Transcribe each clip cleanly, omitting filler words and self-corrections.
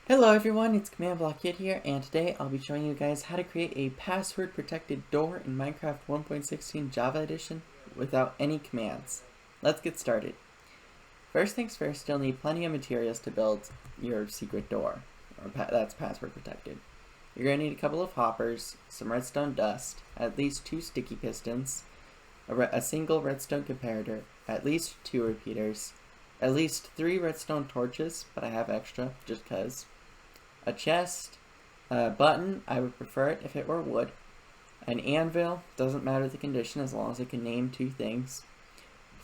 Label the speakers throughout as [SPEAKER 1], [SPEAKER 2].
[SPEAKER 1] Hello everyone, it's Command Block Kid here, and today I'll be showing you guys how to create a password protected door in Minecraft 1.16 Java Edition without any commands. Let's get started. First things first, you'll need plenty of materials to build your secret door, that's password protected. You're going to need a couple of hoppers, some redstone dust, at least 2 sticky pistons, a single redstone comparator, at least 2 repeaters, at least 3 redstone torches, but I have extra just cause. A chest, a button, I would prefer it if it were wood. An anvil, doesn't matter the condition as long as it can name 2 things.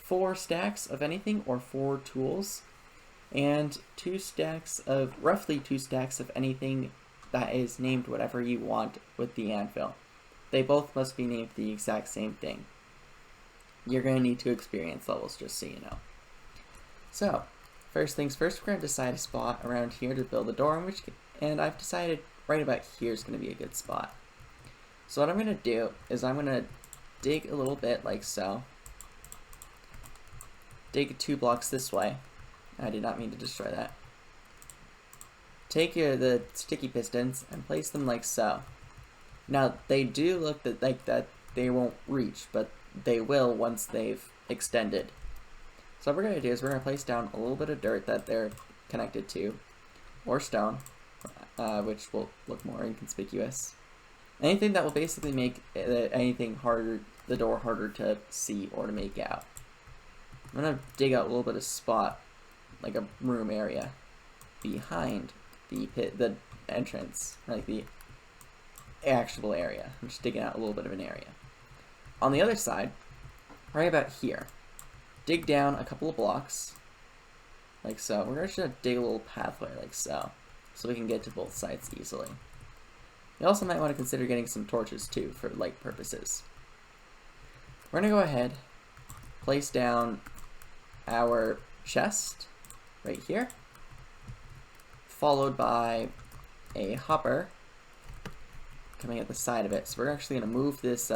[SPEAKER 1] 4 stacks of anything or 4 tools. And roughly 2 stacks of anything that is named whatever you want with the anvil. They both must be named the exact same thing. You're going to need 2 experience levels, just so you know. So, first things first, we're going to decide a spot around here to build a door, and I've decided right about here is going to be a good spot. So what I'm going to do is I'm going to dig a little bit like so. Dig 2 blocks this way. I did not mean to destroy that. Take the sticky pistons and place them like so. Now they do look like that they won't reach, but they will once they've extended. So what we're going to do is we're going to place down a little bit of dirt that they're connected to, or stone, which will look more inconspicuous. Anything that will basically make the door harder to see or to make out. I'm going to dig out a little bit of spot, like a room area, behind the entrance, like the actual area. I'm just digging out a little bit of an area. On the other side, right about here, dig down a couple of blocks, like so. We're just going to dig a little pathway like so we can get to both sides easily. You also might want to consider getting some torches too for light purposes. We're going to go ahead, place down our chest right here, followed by a hopper coming at the side of it. So we're actually going to move this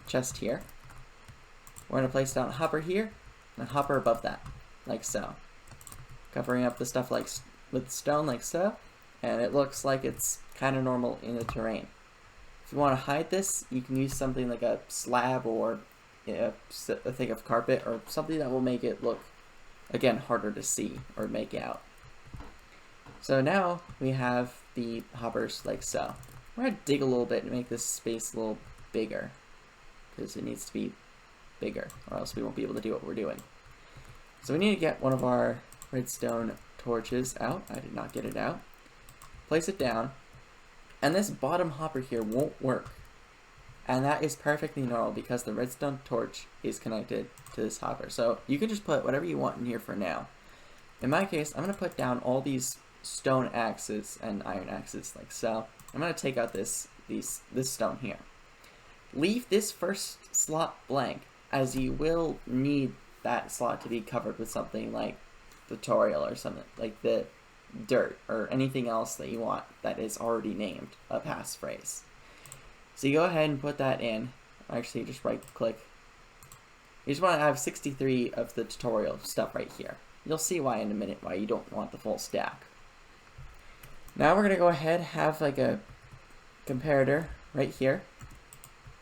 [SPEAKER 1] chest here. We're going to place down a hopper here, and a hopper above that, like so. Covering up the stuff with stone like so, and it looks like it's kind of normal in the terrain. If you want to hide this, you can use something like a slab or a thing of carpet or something that will make it look, again, harder to see or make out. So now we have the hoppers like so. We're going to dig a little bit and make this space a little bigger, because it needs to be bigger or else we won't be able to do what we're doing. So we need to get one of our redstone torches out. I did not get it out. Place it down, and this bottom hopper here won't work, and that is perfectly normal because the redstone torch is connected to this hopper. So you can just put whatever you want in here for now. In my case, I'm going to put down all these stone axes and iron axes like so. I'm going to take out this stone here. Leave this first slot blank, as you will need that slot to be covered with something like tutorial or something like the dirt or anything else that you want that is already named a passphrase. So you go ahead and put that in. Actually, just right click. You just want to have 63 of the tutorial stuff right here. You'll see why in a minute why you don't want the full stack. Now we're going to go ahead, have like a comparator right here,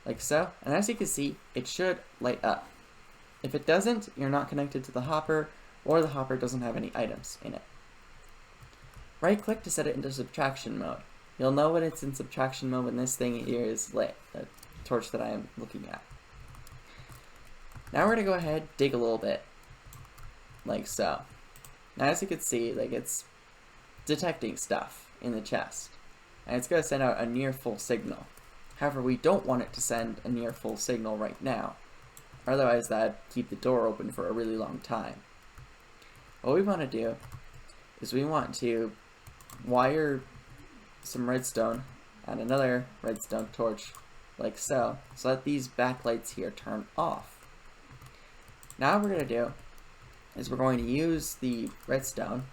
[SPEAKER 1] like so, and as you can see, it should light up. If it doesn't, you're not connected to the hopper, or the hopper doesn't have any items in it. Right click to set it into subtraction mode. You'll know when it's in subtraction mode when this thing here is lit, the torch that I am looking at. Now we're going to go ahead, dig a little bit, like so. Now as you can see, like it's detecting stuff in the chest, and it's going to send out a near full signal. However, we don't want it to send a near full signal right now, otherwise that'd keep the door open for a really long time. What we want to do is we want to wire some redstone and another redstone torch like so that these backlights here turn off. Now what we're going to do is we're going to use the redstone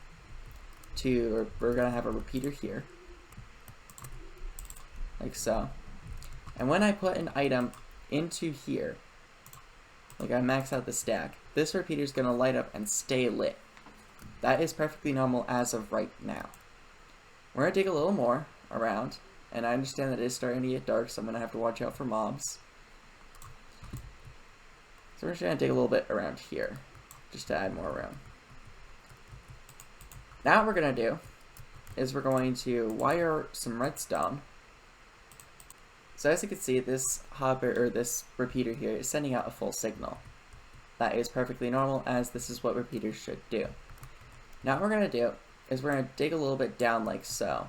[SPEAKER 1] we're going to have a repeater here like so, and when I put an item into here, like I max out the stack, this repeater is going to light up and stay lit. That is perfectly normal as of right now. We're going to dig a little more around, and I understand that it is starting to get dark, so I'm going to have to watch out for mobs. So we're just going to dig a little bit around here, just to add more room. Now what we're going to do is we're going to wire some redstone. So as you can see, this hopper, or this repeater here, is sending out a full signal. That is perfectly normal, as this is what repeaters should do. Now what we're going to do is we're going to dig a little bit down like so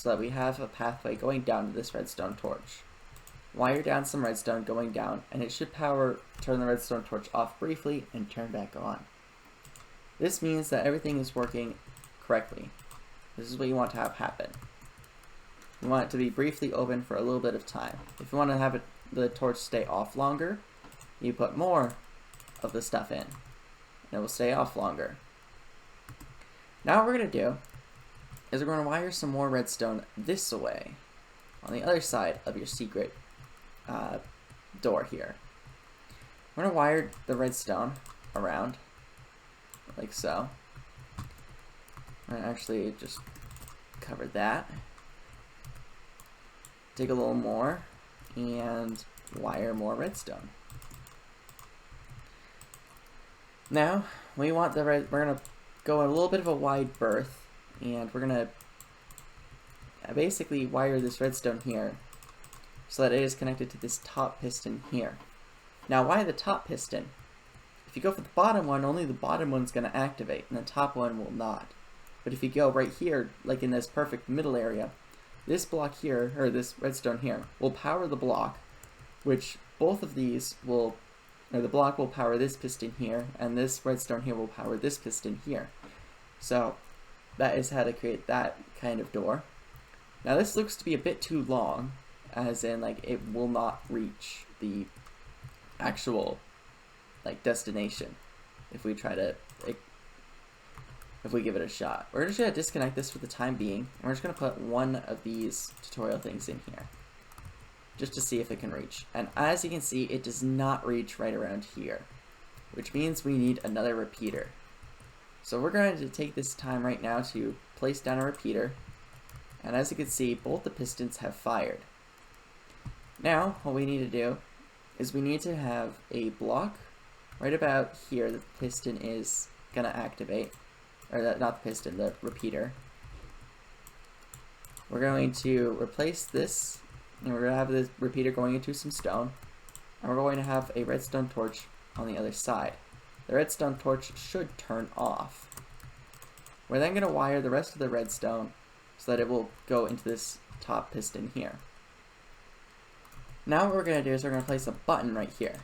[SPEAKER 1] that we have a pathway going down to this redstone torch. Wire down some redstone going down, and it should turn the redstone torch off briefly and turn back on. This means that everything is working correctly. This is what you want to have happen. You want it to be briefly open for a little bit of time. If you want to have the torch stay off longer, you put more of the stuff in, and it will stay off longer. Now what we're going to do is we're going to wire some more redstone this way, on the other side of your secret door here. We're going to wire the redstone around, like so. I'm going to actually just cover that. Dig a little more, and wire more redstone. Now, we want we're going to go a little bit of a wide berth, and we're going to basically wire this redstone here so that it is connected to this top piston here. Now, why the top piston? If you go for the bottom one, only the bottom one's going to activate, and the top one will not. But if you go right here, like in this perfect middle area, this block here, or this redstone here, will power the block, which both of these will, or the block will power this piston here, and this redstone here will power this piston here. So that is how to create that kind of door. Now this looks to be a bit too long, as in like it will not reach the actual like destination if we try to if we give it a shot. We're just going to disconnect this for the time being, and we're just going to put one of these tutorial things in here just to see if it can reach. And as you can see, it does not reach right around here, which means we need another repeater. So we're going to take this time right now to place down a repeater, and as you can see, both the pistons have fired. Now what we need to do is we need to have a block right about here that the piston is going to activate, or not the piston, the repeater. We're going to replace this, and we're going to have this repeater going into some stone, and we're going to have a redstone torch on the other side. The redstone torch should turn off. We're then going to wire the rest of the redstone so that it will go into this top piston here. Now what we're going to do is we're going to place a button right here.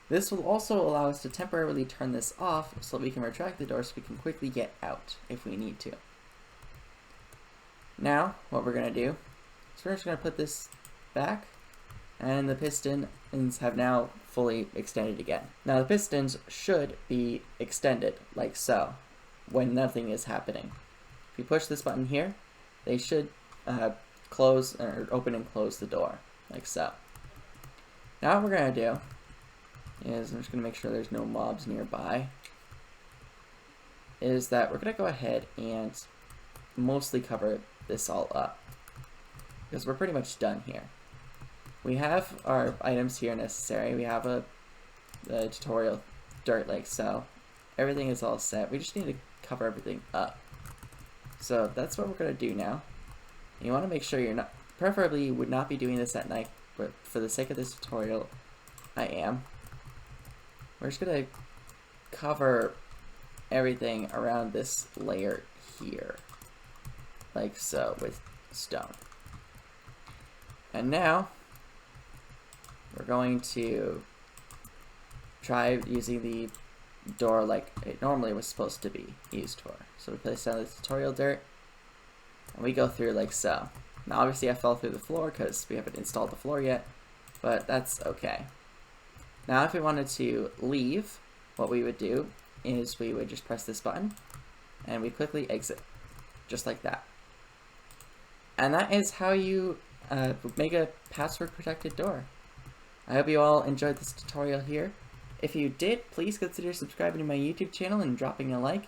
[SPEAKER 1] This will also allow us to temporarily turn this off so that we can retract the door so we can quickly get out if we need to. Now, what we're going to do is we're just going to put this back, and the pistons have now fully extended again. Now the pistons should be extended like so when nothing is happening. If you push this button here, they should close or open and close the door like so. Now what we're going to do is, I'm just going to make sure there's no mobs nearby, is that we're going to go ahead and mostly cover this all up, because we're pretty much done here. We have our items here necessary. We have the tutorial dirt like so. Everything is all set. We just need to cover everything up. So that's what we're going to do now. And you want to make sure you're not, preferably you would not be doing this at night, but for the sake of this tutorial, I am. We're just going to cover everything around this layer here, like so, with stone. And now, we're going to try using the door like it normally was supposed to be used for. So we place down the tutorial dirt, and we go through like so. Now obviously I fell through the floor because we haven't installed the floor yet, but that's okay. Now if we wanted to leave, what we would do is we would just press this button and we quickly exit, just like that. And that is how you make a password protected door. I hope you all enjoyed this tutorial here. If you did, please consider subscribing to my YouTube channel and dropping a like.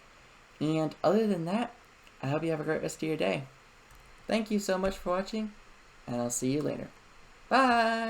[SPEAKER 1] And other than that, I hope you have a great rest of your day. Thank you so much for watching, and I'll see you later. Bye!